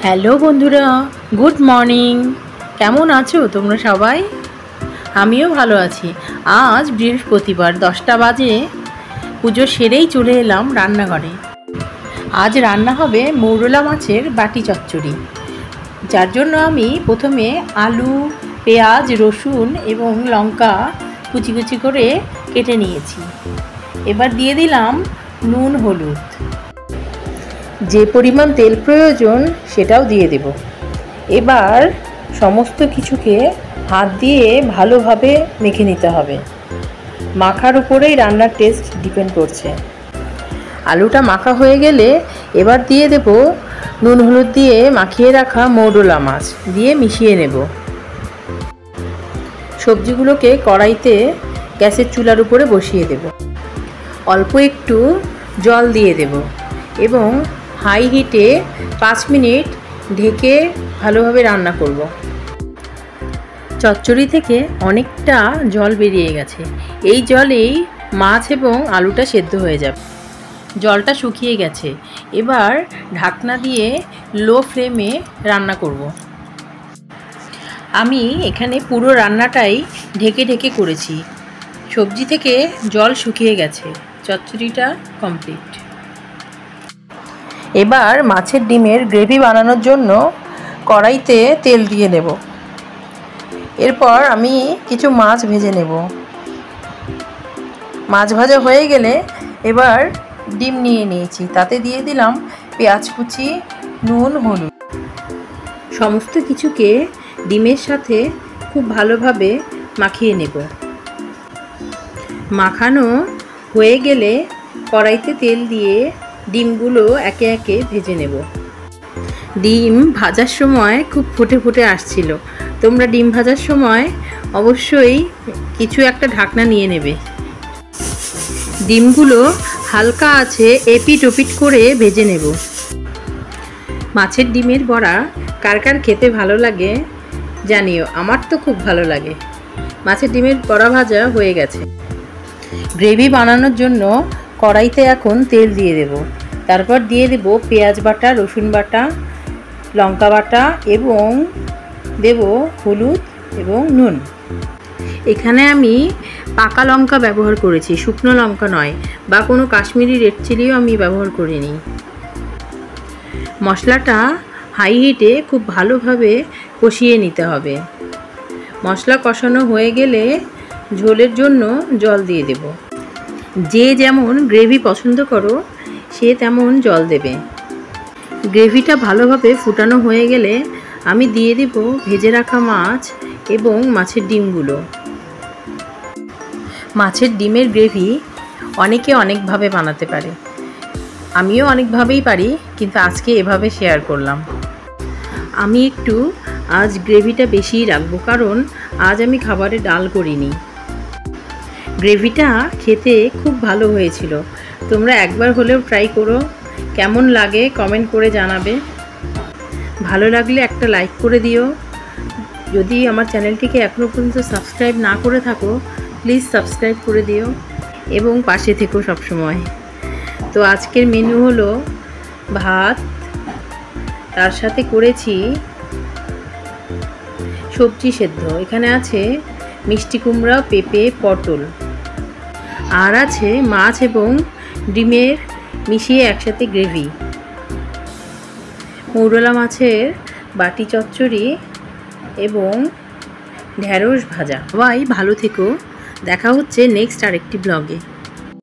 Hello বন্ধুরা, good morning. কেমন আছো তোমরা সবাই? আমিও ভালো আছি। আজ বৃহস্পতিবার, 10টা বাজে। পুজো সেরেই চলে এলাম রান্নাঘরে। আজ রান্না হবে মৌরলা মাছের বাটি চচ্চড়ি, যার জন্য আমি প্রথমে আলু, পেঁয়াজ, রসুন এবং লঙ্কা কুচি কুচি করে কেটে নিয়েছি। এবার দিয়ে দিলাম নুন, হলুদ, যে পরিমাণ তেল প্রয়োজন সেটাও দিয়ে দেব। এবার সমস্ত কিছুকে হাত দিয়ে ভালোভাবে মেখে নিতে হবে। মাখার উপরেই রান্নার টেস্ট ডিপেন্ড করছে। আলুটা মাখা হয়ে গেলে এবার দিয়ে দেব নুন হলুদ দিয়ে মাখিয়ে রাখা মৌরলা মাছ দিয়ে মিশিয়ে নেব। সবজিগুলোকে কড়াইতে গ্যাসের চুলার উপরে বসিয়ে দেব। অল্প একটু জল দিয়ে দেব এবং হাই হিটে 5 মিনিট ঢেকে ভালোভাবে রান্না করব। চচ্চড়ি থেকে অনেকটা জল বেরিয়ে গেছে। এই জলেই মাছ এবং আলুটা সেদ্ধ হয়ে যাবে। জলটা শুকিয়ে গেছে। এবার ঢাকনা দিয়ে লো ফ্লেমে রান্না করব। আমি এখানে পুরো রান্নাটাই ঢেকে ঢেকে করেছি। সবজি থেকে জল শুকিয়ে গেছে। চচ্চড়িটা কমপ্লিট। এবার মাছের ডিমের গ্রেভি বানানোর জন্য কড়াইতে তেল দিয়ে নেব। এরপর আমি কিছু মাছ ভেজে নেব। মাছ ভাজা হয়ে গেলে এবার ডিম নিয়ে নিয়েছি, তাতে দিয়ে দিলাম পেঁয়াজ কুচি, নুন, হলুদ। সমস্ত কিছুকে ডিমের সাথে খুব ভালোভাবে মাখিয়ে নেব। মাখানো হয়ে গেলে কড়াইতে তেল দিয়ে ডিমগুলো একে একে ভেজে নেব। ডিম ভাজার সময় খুব ফুটে ফুটে আসছিল। তোমরা ডিম ভাজার সময় অবশ্যই কিছু একটা ঢাকনা নিয়ে নেবে। ডিমগুলো হালকা আছে এপিট ওপিট করে ভেজে নেব। মাছের ডিমের বড়া কার কার খেতে ভালো লাগে জানিও। আমার তো খুব ভালো লাগে। মাছের ডিমের বড়া ভাজা হয়ে গেছে। গ্রেভি বানানোর জন্য কড়াইতে এখন তেল দিয়ে দেব। তারপর দিয়ে দেব পেঁয়াজ বাটা, রসুন বাটা, লঙ্কা বাটা এবং দেব হলুদ এবং নুন। এখানে আমি পাকা লঙ্কা ব্যবহার করেছি, শুকনো লঙ্কা নয়, বা কোনো কাশ্মীরি রেড চিলিও আমি ব্যবহার করিনি। মশলাটা হাই হিটে খুব ভালোভাবে কষিয়ে নিতে হবে। মশলা কষানো হয়ে গেলে ঝোলের জন্য জল দিয়ে দেব। যে যেমন গ্রেভি পছন্দ করো সে তেমন জল দেবে। গ্রেভিটা ভালোভাবে ফুটানো হয়ে গেলে আমি দিয়ে দেব ভেজে রাখা মাছ এবং মাছের ডিমগুলো। মাছের ডিমের গ্রেভি অনেকে অনেকভাবে বানাতে পারে। আমিও অনেকভাবেই পারি, কিন্তু আজকে এভাবে শেয়ার করলাম। আমি একটু আজ গ্রেভিটা বেশিই রাখবো, কারণ আজ আমি খাবারে ডাল করিনি। গ্রেভিটা খেতে খুব ভালো হয়েছিল। তোমরা একবার হলেও ট্রাই করো। কেমন লাগে কমেন্ট করে জানাবে। ভালো লাগলে একটা লাইক করে দিও। যদি আমার চ্যানেলটিকে এখনও পর্যন্ত সাবস্ক্রাইব না করে থাকো প্লিজ সাবস্ক্রাইব করে দিও এবং পাশে থেকো সবসময়। তো আজকের মেনু হলো ভাত, তার সাথে করেছি সবজি সেদ্ধ। এখানে আছে মিষ্টি কুমড়া, পেঁপে, পটল, আর আছে মাছ এবং ডিমের মিশিয়ে একসাথে গ্রেভি, মৌরলা মাছের বাটি চচ্চড়ি এবং ঢেঁড়স ভাজা। সবাই ভালো থেকো। দেখা হচ্ছে নেক্সট আরেকটি ব্লগে।